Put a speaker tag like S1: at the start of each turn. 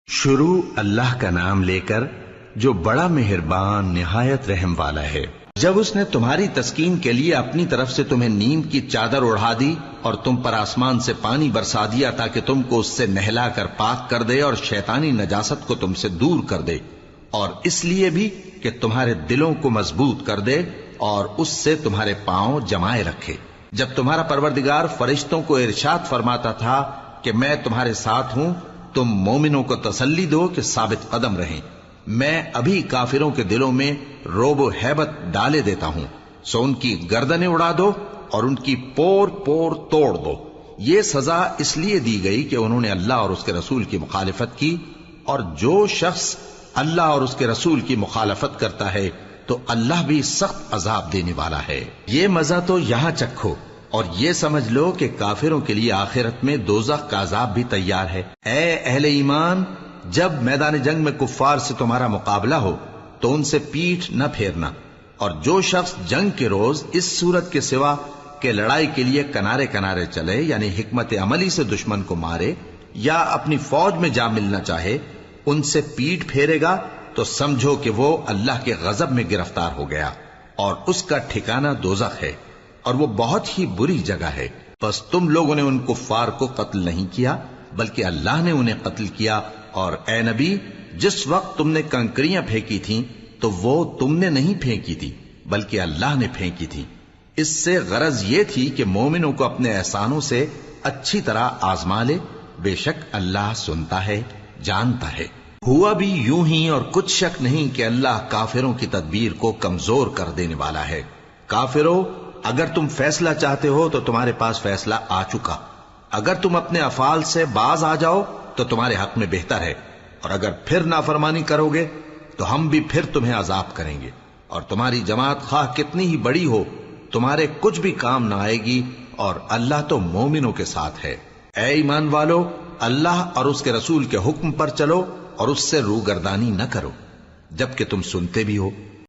S1: شروع اللہ کا نام لے کر جو بڑا مہربان نہایت رحم والا ہے۔ جب اس نے تمہاری تسکین کے لیے اپنی طرف سے تمہیں نیند کی چادر اڑھا دی اور تم پر آسمان سے پانی برسا دیا تاکہ تم کو اس سے نہلا کر پاک کر دے اور شیطانی نجاست کو تم سے دور کر دے، اور اس لیے بھی کہ تمہارے دلوں کو مضبوط کر دے اور اس سے تمہارے پاؤں جمائے رکھے۔ جب تمہارا پروردگار فرشتوں کو ارشاد فرماتا تھا کہ میں تمہارے ساتھ ہوں، تم مومنوں کو تسلی دو کہ ثابت قدم رہیں، میں ابھی کافروں کے دلوں میں رعب و ہیبت ڈالے دیتا ہوں، سو ان کی گردنیں اڑا دو اور ان کی پور پور توڑ دو۔ یہ سزا اس لیے دی گئی کہ انہوں نے اللہ اور اس کے رسول کی مخالفت کی، اور جو شخص اللہ اور اس کے رسول کی مخالفت کرتا ہے تو اللہ بھی سخت عذاب دینے والا ہے۔ یہ مزہ تو یہاں چکھو اور یہ سمجھ لو کہ کافروں کے لیے آخرت میں دوزخ کا عذاب بھی تیار ہے۔ اے اہل ایمان، جب میدان جنگ میں کفار سے تمہارا مقابلہ ہو تو ان سے پیٹھ نہ پھیرنا، اور جو شخص جنگ کے روز اس صورت کے سوا کہ لڑائی کے لیے کنارے کنارے چلے، یعنی حکمت عملی سے دشمن کو مارے یا اپنی فوج میں جا ملنا چاہے، ان سے پیٹھ پھیرے گا تو سمجھو کہ وہ اللہ کے غضب میں گرفتار ہو گیا، اور اس کا ٹھکانہ دوزخ ہے، اور وہ بہت ہی بری جگہ ہے۔ بس تم لوگوں نے ان کفار کو قتل نہیں کیا بلکہ اللہ نے انہیں قتل کیا، اور اے نبی، جس وقت تم نے کنکریاں پھینکی تھیں تو وہ تم نے نہیں پھینکی تھی بلکہ اللہ نے پھینکی تھی۔ اس سے غرض یہ تھی کہ مومنوں کو اپنے احسانوں سے اچھی طرح آزما لے، بے شک اللہ سنتا ہے، جانتا ہے۔ ہوا بھی یوں ہی، اور کچھ شک نہیں کہ اللہ کافروں کی تدبیر کو کمزور کر دینے والا ہے۔ کافروں، اگر تم فیصلہ چاہتے ہو تو تمہارے پاس فیصلہ آ چکا، اگر تم اپنے افعال سے باز آ جاؤ تو تمہارے حق میں بہتر ہے، اور اگر پھر نافرمانی کرو گے تو ہم بھی پھر تمہیں عذاب کریں گے، اور تمہاری جماعت خواہ کتنی ہی بڑی ہو تمہارے کچھ بھی کام نہ آئے گی، اور اللہ تو مومنوں کے ساتھ ہے۔ اے ایمان والو، اللہ اور اس کے رسول کے حکم پر چلو اور اس سے روگردانی نہ کرو، جبکہ تم سنتے بھی ہو